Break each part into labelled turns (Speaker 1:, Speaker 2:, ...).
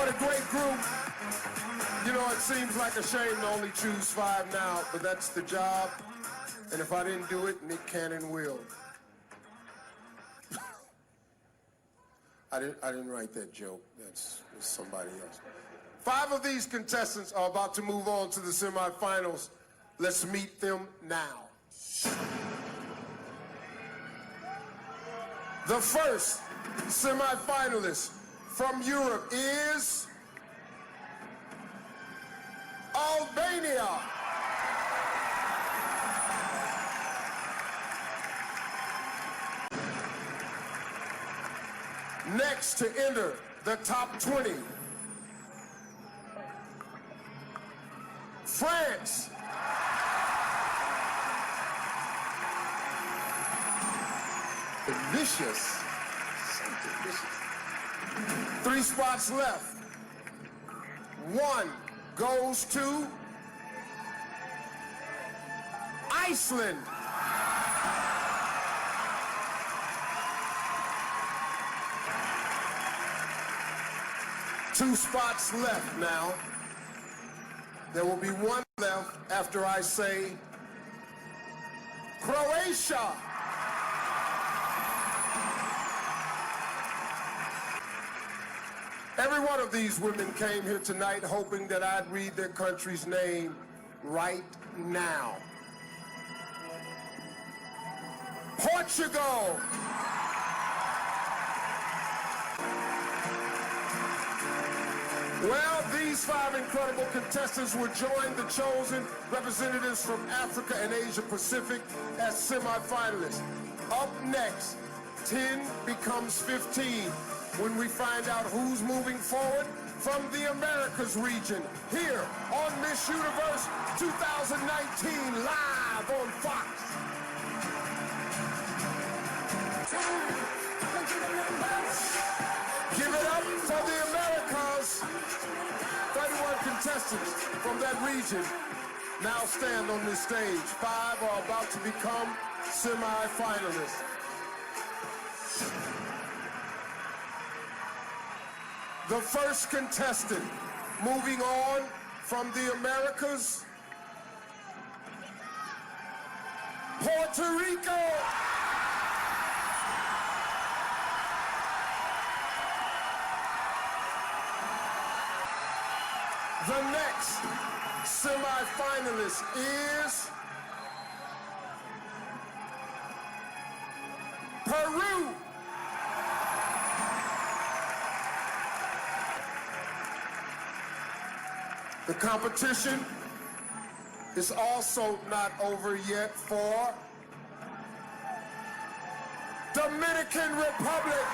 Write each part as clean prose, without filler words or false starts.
Speaker 1: What a great group. You know, it seems like a shame to only choose 5 now, but that's the job. And if I didn't do it, Nick Cannon will. I didn't write that joke. That's somebody else. 5 of these contestants are about to move on to the semifinals. Let's meet them now. The first semifinalist from Europe is Albania. Next to enter the top 20, France. Delicious. So delicious. 3 spots left. 1 goes to Iceland. Two spots left now. There will be 1 left after I say Croatia. Every one of these women came here tonight hoping that I'd read their country's name right now. Portugal. Well, these 5 incredible contestants will join the chosen representatives from Africa and Asia Pacific as semifinalists. Up next, 10 becomes 15 when we find out who's moving forward from the Americas region here on Miss Universe 2019 live on Fox. Give it up for the Americas. 31 contestants from that region now stand on this stage. 5 are about to become semi-finalists. The first contestant moving on from the Americas, Puerto Rico. The next semi-finalist is Peru. The competition is also not over yet for Dominican Republic.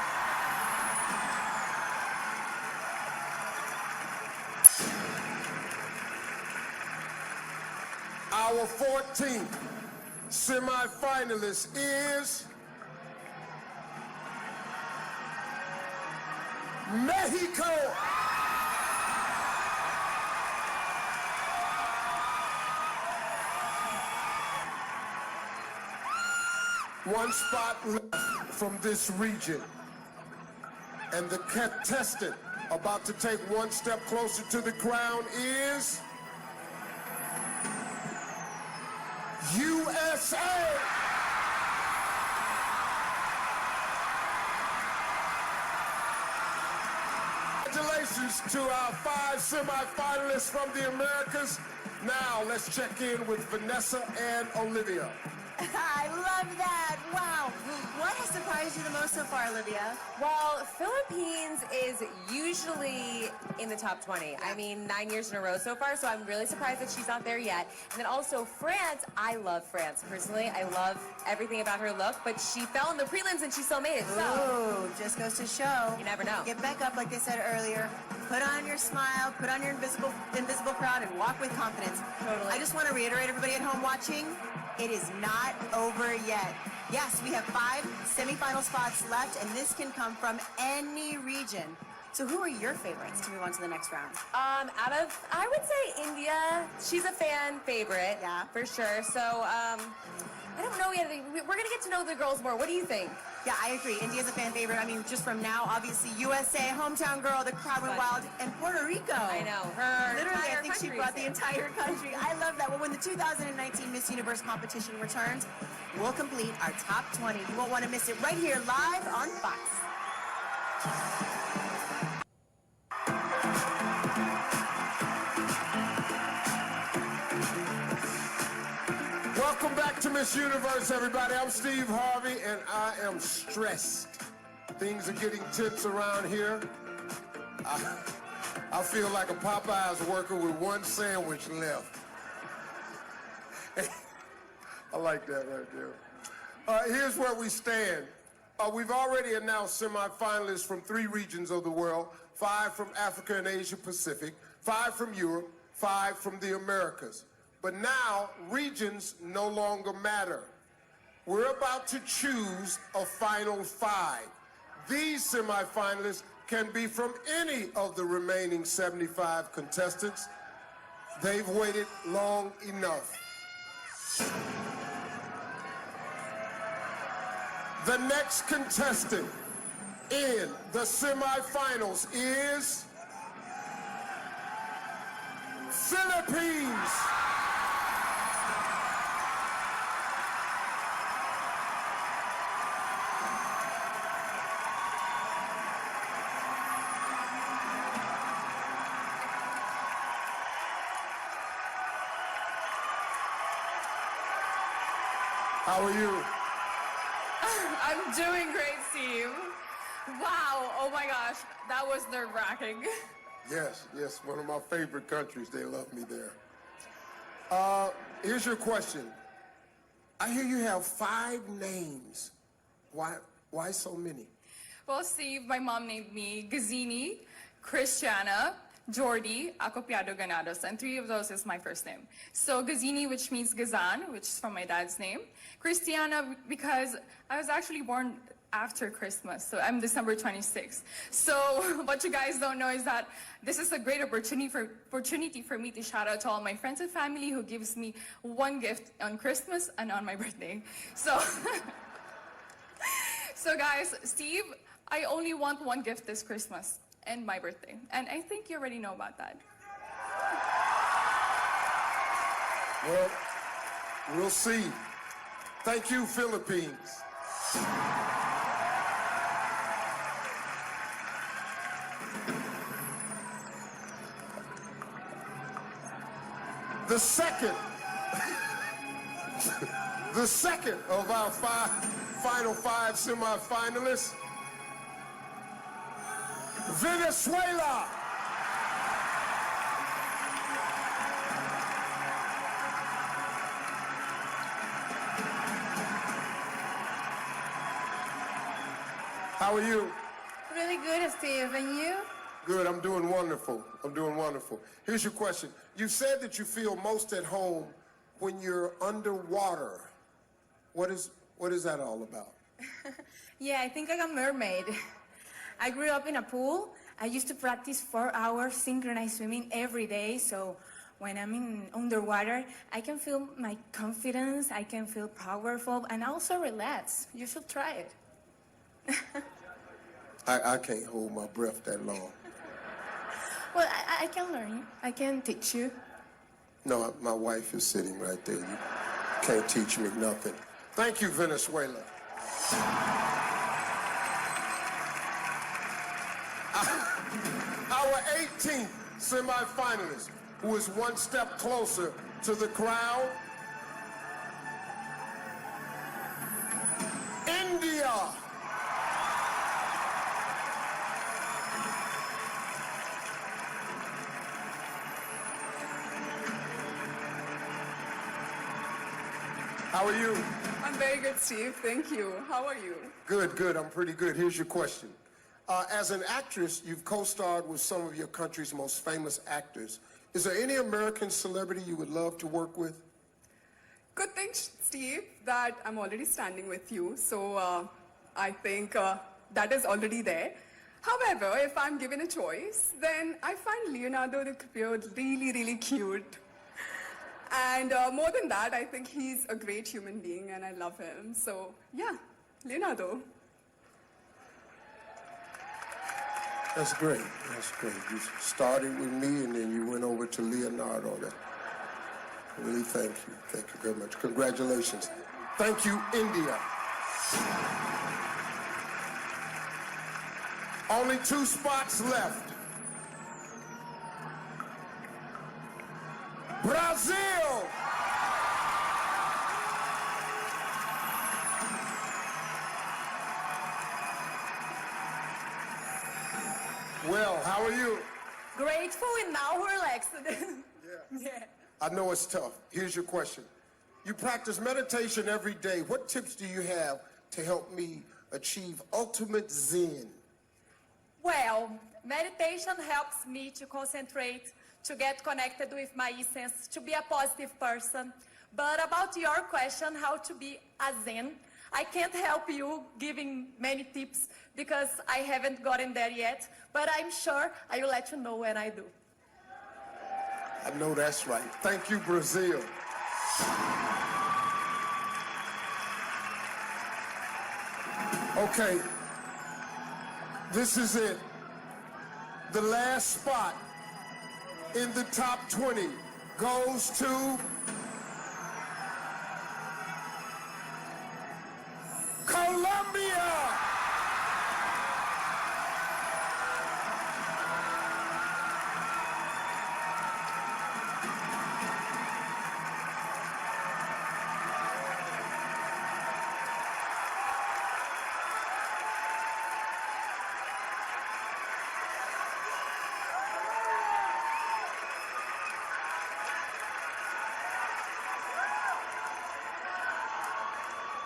Speaker 1: Our 14th semi-finalist is Mexico. One spot left from this region. And the contestant about to take 1 step closer to the crown is USA. Congratulations to our 5 semi-finalists from the Americas. Now let's check in with Vanessa and Olivia.
Speaker 2: I love that. Wow. What has surprised you the most so far, Olivia?
Speaker 3: Well, Philippines is usually in the top 20. I mean, 9 years in a row so far, so I'm really surprised that she's not there yet. And then also France. I love France, personally. I love everything about her look, but she fell in the prelims and she still made it, so.
Speaker 2: Ooh, just goes to show.
Speaker 3: You never know.
Speaker 2: Get back up, like they said earlier. Put on your smile, put on your invisible crown, and walk with confidence.
Speaker 3: Totally.
Speaker 2: I just want to reiterate, everybody at home watching, it is not over yet. Yes, we have 5 semifinal spots left, and this can come from any region. So who are your favorites to move on to the next round?
Speaker 3: I would say India. She's a fan favorite.
Speaker 2: Yeah.
Speaker 3: For sure. So, I don't know yet. We're going to get to know the girls more. What do you think?
Speaker 2: Yeah, I agree. India's a fan favorite. I mean, just from now, obviously, USA, hometown girl, the crowd went wild, and Puerto Rico.
Speaker 3: I know. Her
Speaker 2: Literally, I
Speaker 3: entire
Speaker 2: think she
Speaker 3: country
Speaker 2: brought
Speaker 3: is
Speaker 2: the
Speaker 3: there.
Speaker 2: entire country. I love that. Well, when the 2019 Miss Universe competition returns, we'll complete our top 20. You won't want to miss it right here, live on Fox.
Speaker 1: Welcome back to Miss Universe, everybody. I'm Steve Harvey, and I am stressed. Things are getting tense around here. I feel like a Popeyes worker with one sandwich left. I like that right there. Here's where we stand. We've already announced semifinalists from 3 regions of the world, 5 from Africa and Asia Pacific, 5 from Europe, 5 from the Americas. But now, regions no longer matter. We're about to choose a final 5. These semifinalists can be from any of the remaining 75 contestants. They've waited long enough. The next contestant in the semifinals is Philippines. How are you?
Speaker 4: I'm doing great, Steve. Wow, oh my gosh, that was nerve-wracking.
Speaker 1: Yes, yes, one of my favorite countries. They love me there. Here's your question. I hear you have 5 names. Why so many?
Speaker 4: Well, Steve, my mom named me Gazini, Christiana, Jordi, Acopiado Ganados, and 3 of those is my first name. So Gazini, which means Gazan, which is from my dad's name. Christiana, because I was actually born after Christmas, so I'm December 26th. So what you guys don't know is that this is a great opportunity for me to shout out to all my friends and family who gives me one gift on Christmas and on my birthday. So, so guys, Steve, I only want one gift this Christmas and my birthday, and I think you already know about that.
Speaker 1: Well, we'll see. Thank you, Philippines. The second of our final 5 semifinalists, Venezuela. How are you?
Speaker 5: Really good, Steve. And you?
Speaker 1: Good, I'm doing wonderful. I'm doing wonderful. Here's your question. You said that you feel most at home when you're underwater. What is that all about?
Speaker 5: Yeah, I think I'm a mermaid. I grew up in a pool. I used to practice 4 hours synchronized swimming every day, so when I'm in underwater, I can feel my confidence, I can feel powerful, and also relax. You should try it.
Speaker 1: I can't hold my breath that long.
Speaker 5: Well, I can learn. I can teach you.
Speaker 1: No, my wife is sitting right there. You can't teach me nothing. Thank you, Venezuela. Our 18th semifinalist, who is one step closer to the crowd, India. How are you?
Speaker 4: I'm very good, Steve. Thank you. How are you?
Speaker 1: Good, good. I'm pretty good. Here's your question. As an actress, you've co-starred with some of your country's most famous actors. Is there any American celebrity you would love to work with?
Speaker 6: Good thing, Steve, that I'm already standing with you. So I think that is already there. However, if I'm given a choice, then I find Leonardo DiCaprio really, really cute. And more than that, I think he's a great human being and I love him. So yeah, Leonardo.
Speaker 1: That's great. That's great. You started with me and then you went over to Leonardo. Really thank you. Thank you very much. Congratulations. Thank you, India. Only 2 spots left. Brazil! Well, how are you?
Speaker 5: Grateful and now relaxed. Yeah.
Speaker 1: I know it's tough. Here's your question. You practice meditation every day. What tips do you have to help me achieve ultimate Zen?
Speaker 5: Well, meditation helps me to concentrate, to get connected with my essence, to be a positive person. But about your question, how to be a Zen, I can't help you giving many tips because I haven't gotten there yet, but I'm sure I will let you know when I do.
Speaker 1: I know that's right. Thank you, Brazil. Okay, this is it. The last spot in the top 20 goes to Colombia!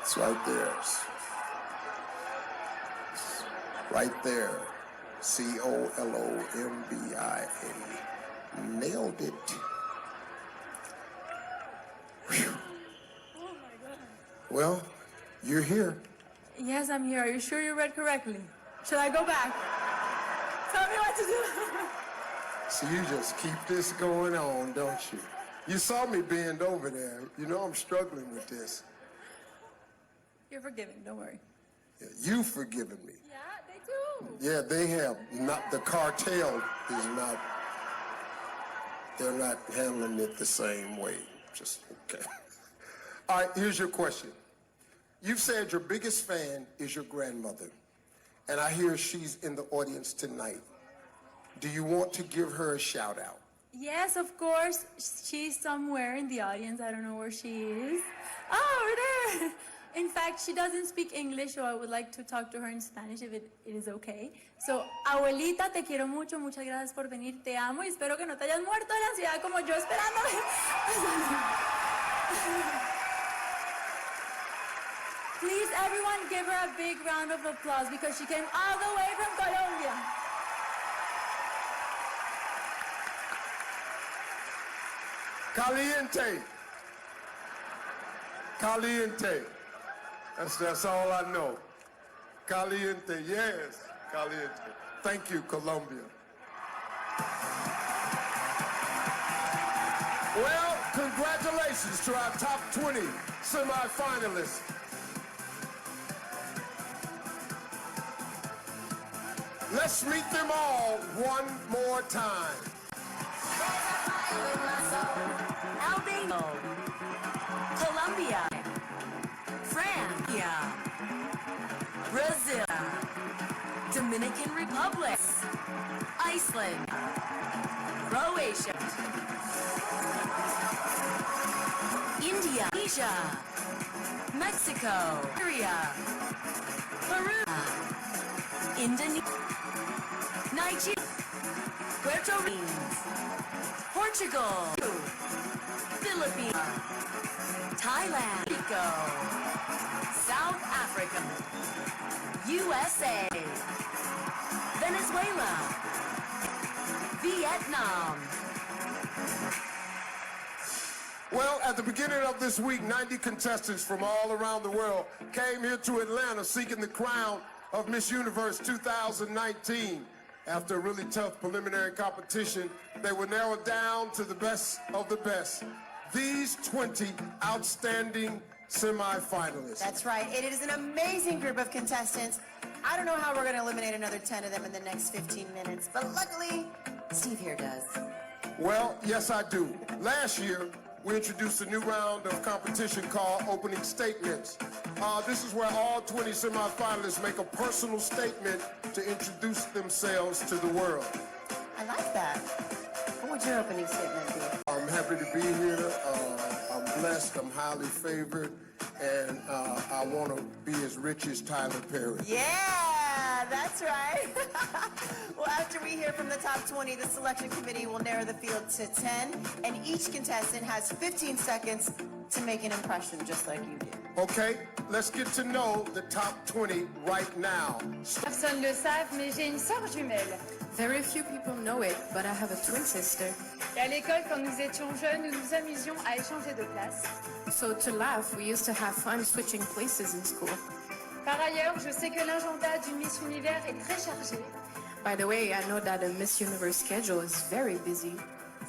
Speaker 1: It's right there. It's right there. Colombia. Nailed it. Whew.
Speaker 5: Oh my God.
Speaker 1: Well, you're here.
Speaker 5: Yes, I'm here. Are you sure you read correctly? Should I go back? Tell me what to do.
Speaker 1: So you just keep this going on, don't you? You saw me bend over there. You know I'm struggling with this.
Speaker 5: You're forgiven, don't worry.
Speaker 1: Yeah, you've forgiven me.
Speaker 5: Yeah, they do.
Speaker 1: Yeah, they have. Not the cartel is not. They're not handling it the same way. Just okay. All right, here's your question. You've said your biggest fan is your grandmother, and I hear she's in the audience tonight. Do you want to give her a shout out?
Speaker 5: Yes, of course. She's somewhere in the audience. I don't know where she is. Oh, over there. In fact, she doesn't speak English, so I would like to talk to her in Spanish if it is okay. So, abuelita, te quiero mucho. Muchas gracias por venir. Te amo y espero que no te hayas muerto en la ciudad como yo esperándome. Please, everyone, give her a big round of applause because she came all the way from Colombia.
Speaker 1: Caliente. Caliente. That's all I know. Caliente, yes, caliente. Thank you, Colombia. Well, congratulations to our top 20 semifinalists. Let's meet them all one more time.
Speaker 2: Albania, Colombia, France, Brazil, Dominican Republic, Iceland, Croatia, India, Asia, Mexico, Syria, Peru, Indonesia, Nigeria, Puerto Rico, Portugal, Philippines, Thailand, Mexico, South Africa, USA, Venezuela, Vietnam.
Speaker 1: Well, at the beginning of this week, 90 contestants from all around the world came here to Atlanta seeking the crown of Miss Universe 2019. After a really tough preliminary competition, they were narrowed down to the best of the best. These 20 outstanding semifinalists.
Speaker 2: That's right. It is an amazing group of contestants. I don't know how we're going to eliminate another 10 of them in the next 15 minutes, but luckily, Steve here does.
Speaker 1: Well, yes, I do. Last year, we introduced a new round of competition called Opening Statements. This is where all 20 semifinalists make a personal statement to introduce themselves to the world.
Speaker 2: I like that. What would your opening statement be?
Speaker 1: I'm happy to be here. I'm blessed. I'm highly favored. And I want to be as rich as Tyler Perry.
Speaker 2: Yeah, that's right. Well, after we hear from the top 20, the selection committee will narrow the field to 10, and each contestant has 15 seconds to make an impression, just like you did.
Speaker 1: Okay, let's get to know the top 20 right now.
Speaker 7: Personne ne le savent, mais j'ai une sœur jumelle.
Speaker 8: Very few people know it, but I have a twin sister.
Speaker 7: Et à l'école, quand nous étions jeunes, nous nous amusions à échanger de place.
Speaker 8: So to laugh, we used to have fun switching places in school.
Speaker 7: Par ailleurs, je sais que l'agenda du Miss Univers est très chargé.
Speaker 8: By the way, I know that the Miss Universe schedule is very busy.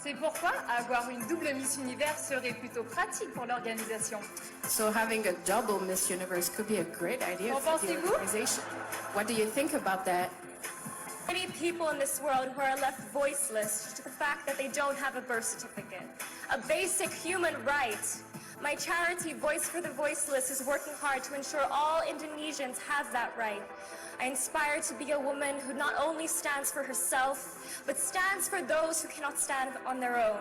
Speaker 7: C'est pourquoi avoir une double Miss Univers serait plutôt pratique pour l'organisation.
Speaker 8: So having a double Miss Universe could be a great idea
Speaker 7: Qu'en
Speaker 8: for the
Speaker 7: pensez-vous?
Speaker 8: organization. What do you think about that?
Speaker 9: Many people in this world who are left voiceless due to the fact that they don't have a birth certificate. A basic human right. My charity, Voice for the Voiceless, is working hard to ensure all Indonesians have that right. I inspire to be a woman who not only stands for herself, but stands for those who cannot stand on their own.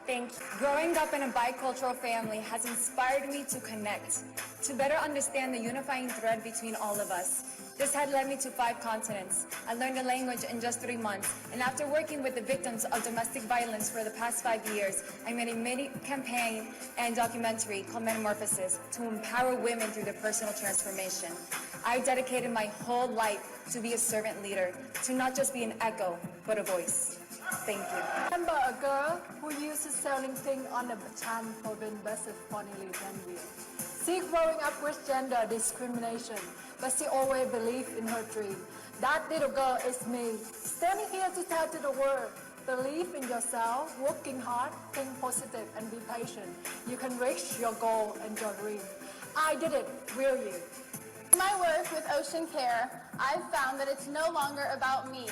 Speaker 9: Thank you.
Speaker 7: Growing up in a bicultural family has inspired me to connect, to better understand the unifying thread between all of us. This had led me to 5 continents. I learned a language in just 3 months, and after working with the victims of domestic violence for the past 5 years, I made a mini campaign and documentary called Metamorphosis to empower women through their personal transformation. I dedicated my whole life to be a servant leader, to not just be an echo, but a voice. Thank you.
Speaker 10: Remember a girl who used to selling things on the Bachan province funnily than we. She growing up with gender discrimination, but she always believed in her dream. That little girl is me, standing here to tell to the world, believe in yourself, working hard, think positive, and be patient. You can reach your goal and your dream. I did it, will you?
Speaker 11: In my work with Ocean Care, I've found that it's no longer about me,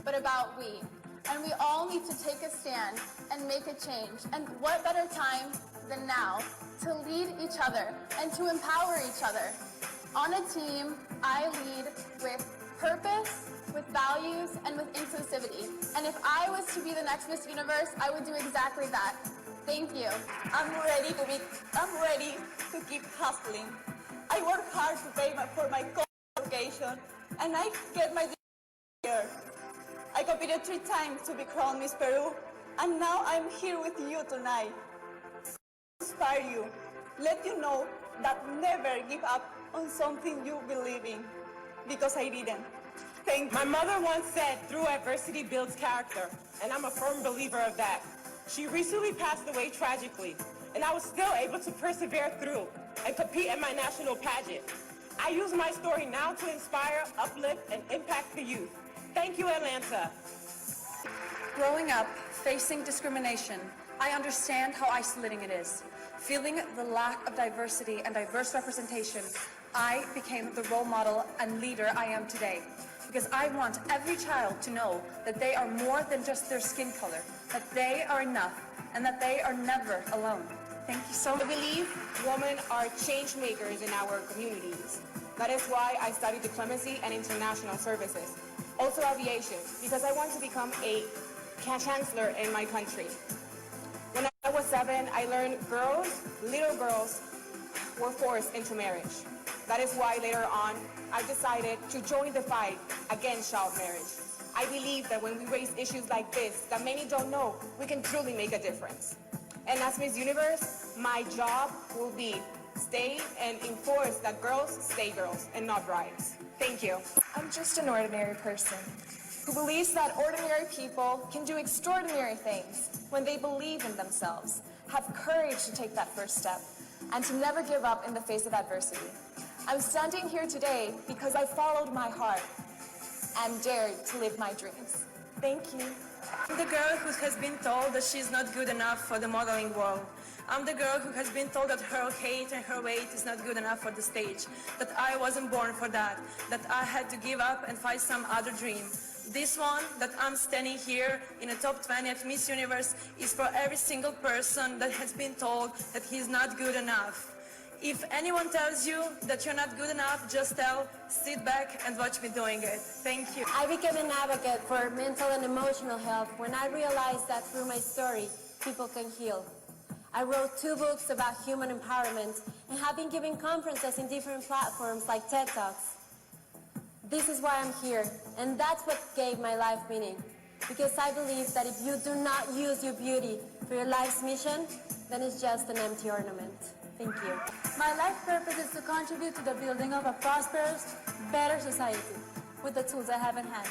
Speaker 11: but about we. And we all need to take a stand and make a change. And what better time than now to lead each other and to empower each other. On a team, I lead with purpose, with values, and with inclusivity. And if I was to be the next Miss Universe, I would do exactly that. Thank you.
Speaker 12: I'm ready to keep hustling. I work hard to pay for my education, and I get my here. I competed 3 times to be crowned Miss Peru, and now I'm here with you tonight. Inspire you, let you know that never give up on something you believe in, because I didn't. Thank you.
Speaker 13: My mother once said, through adversity builds character, and I'm a firm believer of that. She recently passed away tragically, and I was still able to persevere through and compete in my national pageant. I use my story now to inspire, uplift, and impact the youth. Thank you, Atlanta.
Speaker 7: Growing up, facing discrimination, I understand how isolating it is. Feeling the lack of diversity and diverse representation, I became the role model and leader I am today. Because I want every child to know that they are more than just their skin color, that they are enough, and that they are never alone. Thank you so much.
Speaker 6: I believe women are change makers in our communities. That is why I studied diplomacy and international services. Also aviation, because I want to become a chancellor in my country. When I was 7, I learned little girls, were forced into marriage. That is why later on, I decided to join the fight against child marriage. I believe that when we raise issues like this, that many don't know, we can truly make a difference. And as Miss Universe, my job will be stay and enforce that girls stay girls and not brides. Thank you.
Speaker 9: I'm just an ordinary person who believes that ordinary people can do extraordinary things when they believe in themselves, have courage to take that first step, and to never give up in the face of adversity. I'm standing here today because I followed my heart and dared to live my dreams. Thank you.
Speaker 5: I'm the girl who has been told that she's not good enough for the modeling world. I'm the girl who has been told that her height and her weight is not good enough for the stage, that I wasn't born for that I had to give up and find some other dream. This one, that I'm standing here in the top 20 at Miss Universe, is for every single person that has been told that he's not good enough. If anyone tells you that you're not good enough, just sit back and watch me doing it. Thank you.
Speaker 14: I became an advocate for mental and emotional health when I realized that through my story, people can heal. I wrote 2 books about human empowerment and have been giving conferences in different platforms like TED Talks. This is why I'm here, and that's what gave my life meaning. Because I believe that if you do not use your beauty for your life's mission, then it's just an empty ornament. Thank you.
Speaker 10: My life purpose is to contribute to the building of a prosperous, better society with the tools I have in hand.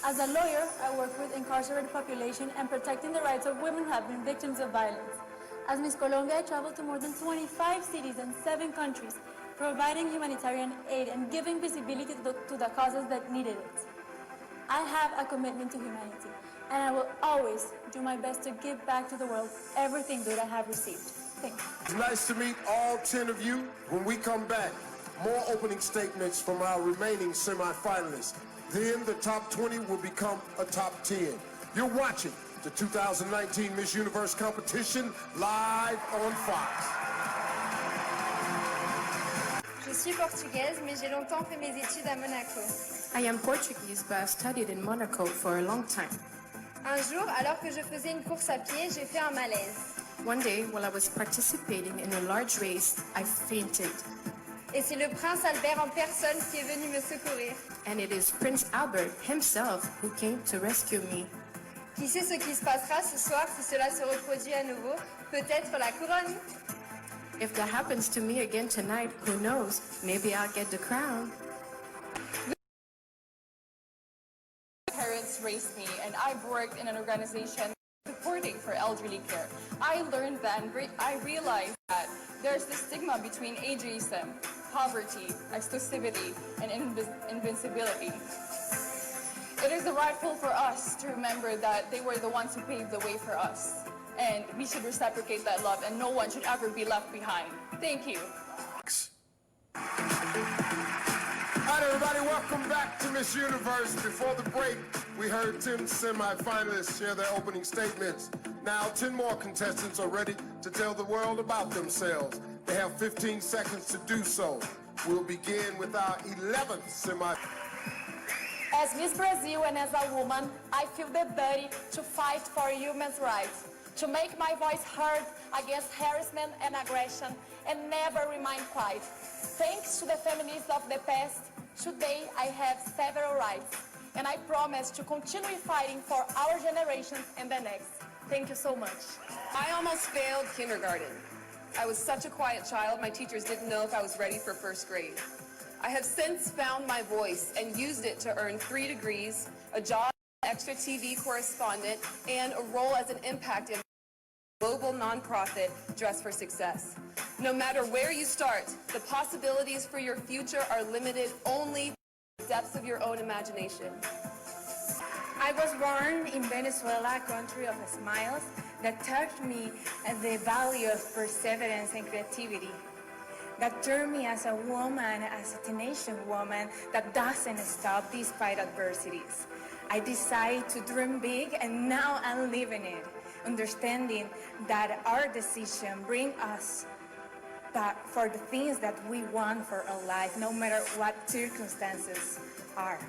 Speaker 10: As a lawyer, I work with incarcerated population and protecting the rights of women who have been victims of violence. As Miss Colombia, I traveled to more than 25 cities and 7 countries, providing humanitarian aid and giving visibility to the causes that needed it. I have a commitment to humanity, and I will always do my best to give back to the world everything good I have received. Thank you.
Speaker 1: It's nice to meet all 10 of you. When we come back, more opening statements from our remaining semi-finalists. Then the top 20 will become a top 10. You're watching the 2019 Miss Universe competition live on Fox.
Speaker 7: Je suis portugaise, mais j'ai longtemps fait mes études à Monaco.
Speaker 8: I am Portuguese, but I've studied in Monaco for a long time.
Speaker 7: Un jour, alors que je faisais une course à pied, j'ai fait un malaise.
Speaker 8: One day, while I was participating in a large race, I fainted.
Speaker 7: Et c'est le prince Albert en personne qui est venu me secourir.
Speaker 8: And it is Prince Albert himself who came to rescue me.
Speaker 7: Qui sait ce qui se passera ce soir si cela se reproduit à nouveau? Peut-être la couronne?
Speaker 8: If that happens to me again tonight, who knows? Maybe I'll get the crown.
Speaker 4: Parents raised me, and I've worked in an organization supporting for elderly care. I learned that, and I realized that there's this stigma between ageism, poverty, exclusivity, and invincibility. It is rightful for us to remember that they were the ones who paved the way for us. And we should reciprocate that love, and no one should ever be left behind. Thank you.
Speaker 1: All right, everybody, welcome back to Miss Universe. Before the break, we heard 10 semi-finalists share their opening statements. Now, 10 more contestants are ready to tell the world about themselves. They have 15 seconds to do so. We'll begin with our 11th semi-finalist.
Speaker 15: As Miss Brazil and as a woman, I feel the duty to fight for human rights, to make my voice heard against harassment and aggression, and never remain quiet. Thanks to the feminists of the past, today I have several rights, and I promise to continue fighting for our generation and the next. Thank you so much.
Speaker 16: I almost failed kindergarten. I was such a quiet child, my teachers didn't know if I was ready for first grade. I have since found my voice and used it to earn 3 degrees, a job as an extra TV correspondent, and a role as an impact in a global nonprofit, Dress for Success. No matter where you start, the possibilities for your future are limited only to the depths of your own imagination.
Speaker 5: I was born in Venezuela, a country of smiles, that taught me the value of perseverance and creativity. That turned me as a woman, as a tenacious woman that doesn't stop despite adversities. I decided to dream big, and now I'm living it, understanding that our decision bring us for the things that we want for our life, no matter what circumstances are.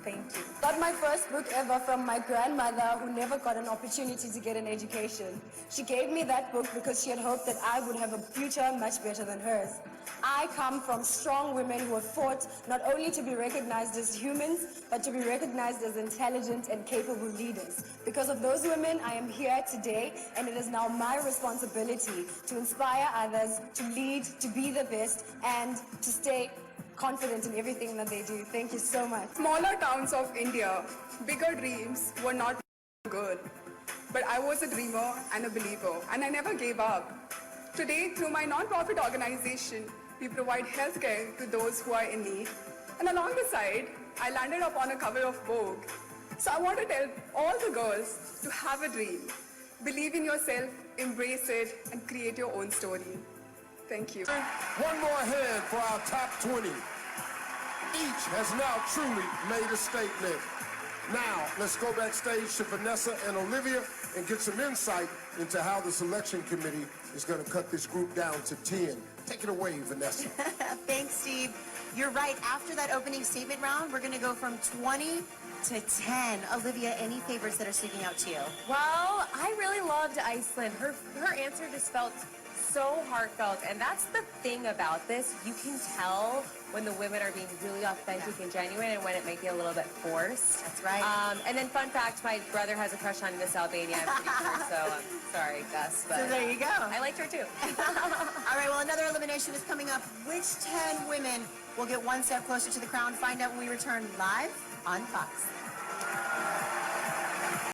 Speaker 5: Thank you.
Speaker 15: Got my first book ever from my grandmother, who never got an opportunity to get an education. She gave me that book because she had hoped that I would have a future much better than hers. I come from strong women who have fought not only to be recognized as humans, but to be recognized as intelligent and capable leaders. Because of those women, I am here today, and it is now my responsibility to inspire others, to lead, to be the best, and to stay confident in everything that they do. Thank you so much.
Speaker 6: Smaller towns of India, bigger dreams were not good. But I was a dreamer and a believer, and I never gave up. Today, through my non-profit organization, we provide healthcare to those who are in need. And along the side, I landed up on a cover of Vogue. So I want to tell all the girls to have a dream, believe in yourself, embrace it, and create your own story. Thank you.
Speaker 1: One more hand for our top 20. Each has now truly made a statement. Now, let's go backstage to Vanessa and Olivia and get some insight into how the selection committee is going to cut this group down to 10. Take it away, Vanessa.
Speaker 2: Thanks, Steve. You're right. After that opening statement round, we're going to go from 20 to 10. Olivia, any favorites that are sticking out to you?
Speaker 3: Well, I really loved Iceland. Her answer just felt so heartfelt, and that's the thing about this. You can tell when the women are being really authentic and genuine and when it might be a little bit forced.
Speaker 2: That's right.
Speaker 3: And then fun fact, my brother has a crush on Miss Albania, I'm pretty sure, so sorry, Gus. But,
Speaker 2: So there you go.
Speaker 3: I liked her too.
Speaker 2: All right, well, another elimination is coming up. Which 10 women will get one step closer to the crown? Find out when we return live on Fox.